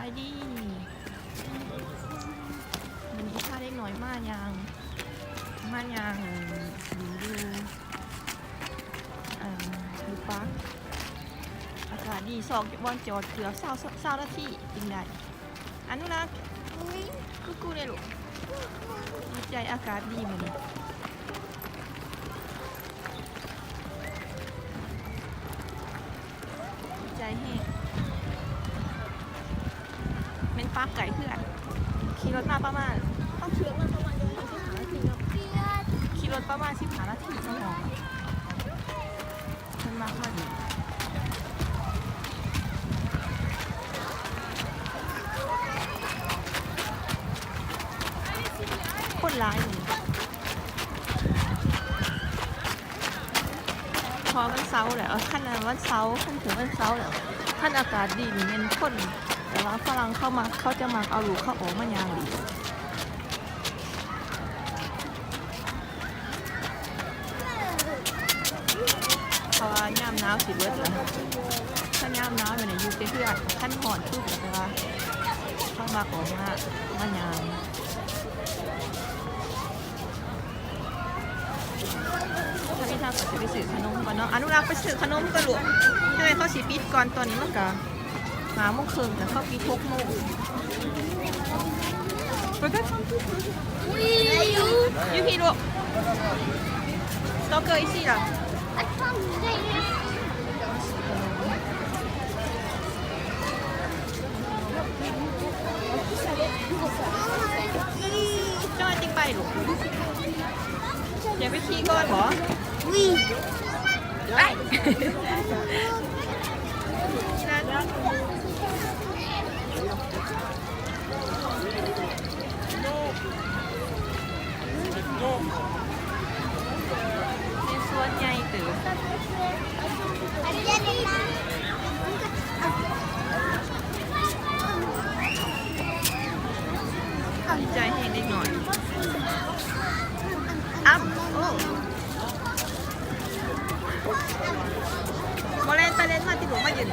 ายดีวันนี้ข้าเล็กน้อยมายังดูปักอากาศดีสอกบอลจอดเกือบเศร้านาทีจริงได้อนุรักษ์กูเลยลูกดีใจอากาศดีเหมือนดีใจแห้งเป็นปักไก่เพื่อนขี่รถมาประมาณต้องเชื่อว่าประมาณ15 นาทีขี่รถประมาณ15 นาทีชั่วโมงมันมากพอดีคนร้ายเลยพอวันเสาร์แหละขั้นวันเสาร์ขั้นถึงวันเสาร์แหละขั้นอากาศดีนี่เป็นคนแต่ว่าฝรั่งเขาจะมาเอาลูกเข้าออกมายางดีเพราะว่าย่ามหนาวสิเบิดแล้วถ้าย่ามหนาวอยู่ในยุคเพื่อนขั้นห่อนทุกแต่ว่าเข้ามาออกมายางถ้าพี่ทางก็จะไปซื้อขนมก่อนเนาะอนุรักษ์ไปซื้อขนมกันลูกยังไงเขาสีปิดก่อนตอนนี้มันก็5 โมงครึ่งแต่เขาปิด6 โมงยูพี่ลูกสต็อกเกอร์อีซี่ล่ะจ้อยติ๊กไปลูกอย่าไปขี้ก่อนเหรอไปเป็นสวนใหญ่ตื่นดีใจให้เด็กหน่อยอัพโอ้โมเลนไปเล่นมาที่หนูมายืน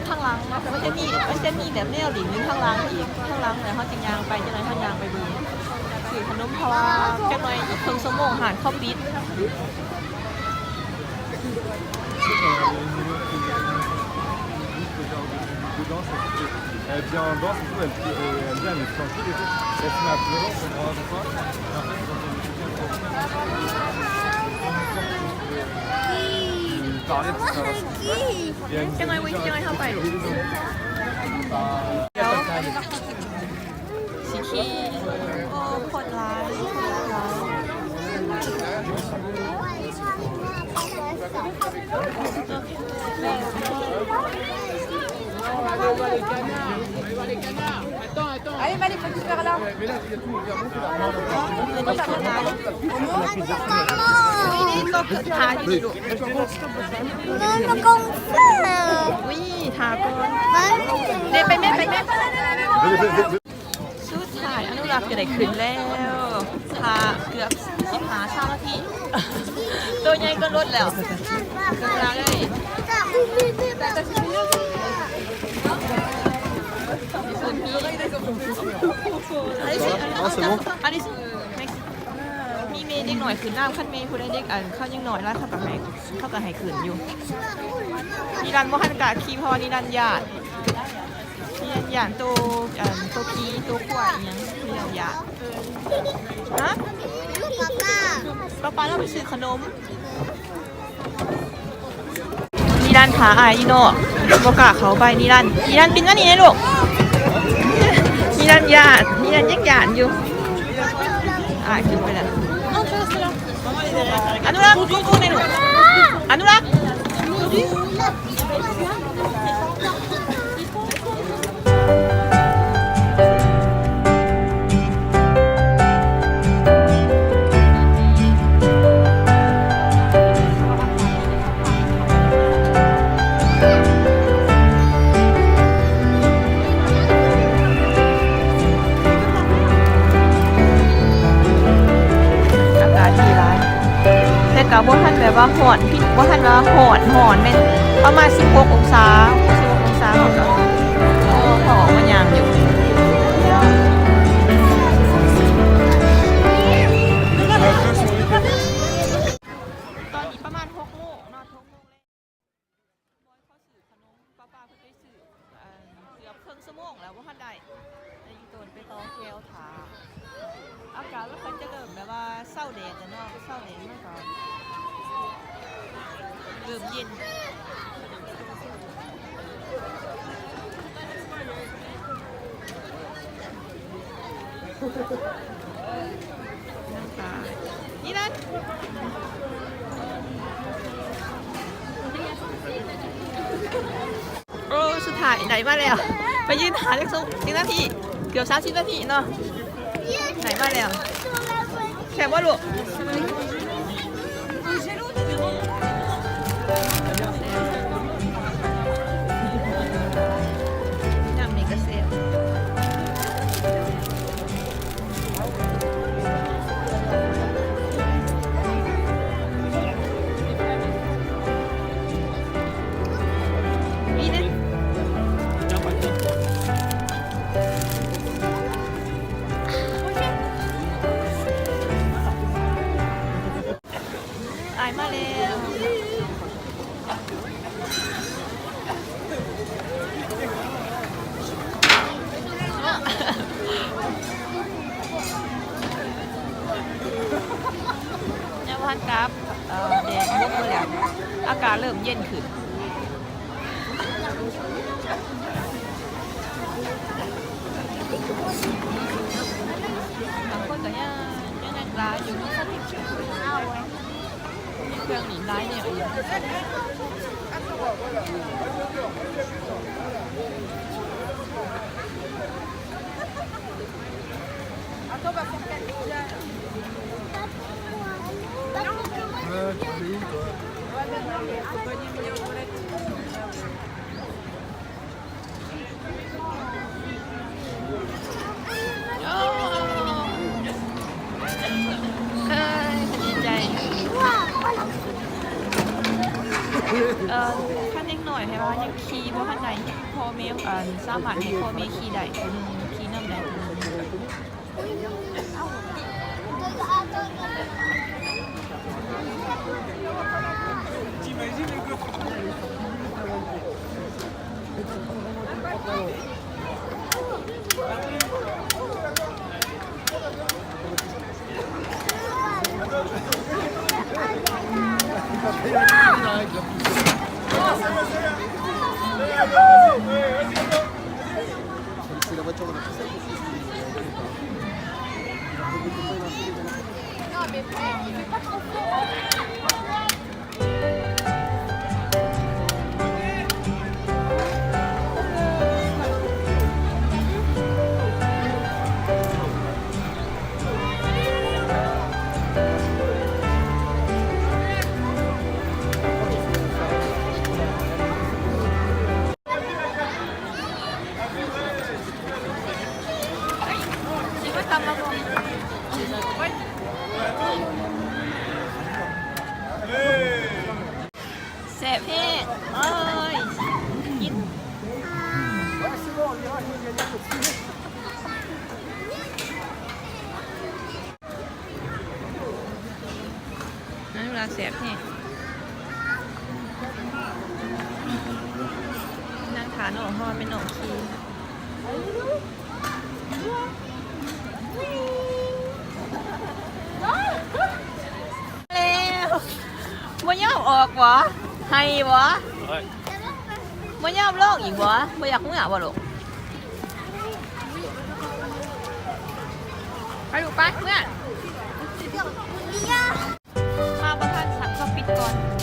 ข้างหลังมันจะมีแบบแนวหลิงนึงข้างหลังอีกข้างหลังแต่เขาจะยางไปจะไหนเขายางไปดูสื่อขนมเพราะว่าจะหน่อยอีกครึ่งชั่วโมงหานเข้าปิดElle vient en danse et tout, elle vient, elle est tranquille et tout. Elle se met à pleurer, on comprend pas pourquoi. Et en fait, quand elle parlait, tout ça. Et elle nous จะหน่อยวิ่งจะหน่อยเข้าไปสีขี้โอ้คนร้ายAllez, Malik, faut que tu vers là. Mais là, il y a tout, il y a beaucoup นี่ก็คือทาอยู่ลูก วิทาก่อนเดินไปแม่สุดท้ายอนุรักษ์จะได้ขึ้นแล้วทาเกือบ15 นาทีตัวใหญ่ก็ลดแล้วเวลาเลยอันนี้มีเมย์เด็กหน่อยขึ้นน้ำขั้นเมย์ผู้ได้เด็กเข้ายังหน่อยแล้วเข้ากับให้ขึ้นอยู่นิรันดร์โมหันกาคีเพราะนิรันดร์ญาติ หยานตัวพีตัวขวายอย่างเรียวหยาดฮะป้าเราไปซื้อขนมนี่ด้านขาอายอีโน่บอกกะเขาไปนี่ด้านปินว่านี่ไงลูกนี่ด้านหยาดยังหยาดอยู่ขึ้นไปแล้วอนุรักษ์กูในลูกอนุรักษ์กับว่าท่านแบบว่าหอนพี่ว่าท่านว่าหอนเป็นประมาณ16 องศาหมดแล้วหอมมันยางอยู่ตอนนี้ประมาณ6 โมงนอน6 โมงเลยบอยเขาสื่อขนมป้าเพิ่งไปสื่อเกือบครึ่งชั่วโมงแล้วว่าท่านใดในยิงตัวไปต่อแก้วถาอากาศว่าเขาจะเริ่มแบบว่าเศร้าแดดแต่นอกเศร้าแดดมากกว่าเริ่มเย็นน้ำตานี่นั่นโอ้สุดท้ายไหนมาแล้วไปยืนหาเล็กซุกนาทีเกือบ30 นาทีเนาะไหนมาแล้วแค่ว่าลูกน้ำนี่ก็เสียนี่นะอายมาแล้วเนี่ยพันกับแดดลุกมาแล้วอากาศเริ่มเย็นขึ้นบางคนก็ยังร้ายอยู่เครื่องหนีร้ายเนี่ยดีใจขั้นเล็กหน่อยใช่ป่ะยังคีย์เพราะขั้นใดพอเมลสามารถให้พอเมลคีย์ใดคีย์น้ำใดแสบแห้งเอ้ยกินนั่นเวลาแสบแห้งนั่งขาหนองฮอนเป็นหนองคี อกวะให้วะ Ouais. ไม่ยอมโลกอีกวะไม่อยากเมื่อวะลูกไปลูกไปเมื่อมาประทานสักก็ปิดก่อน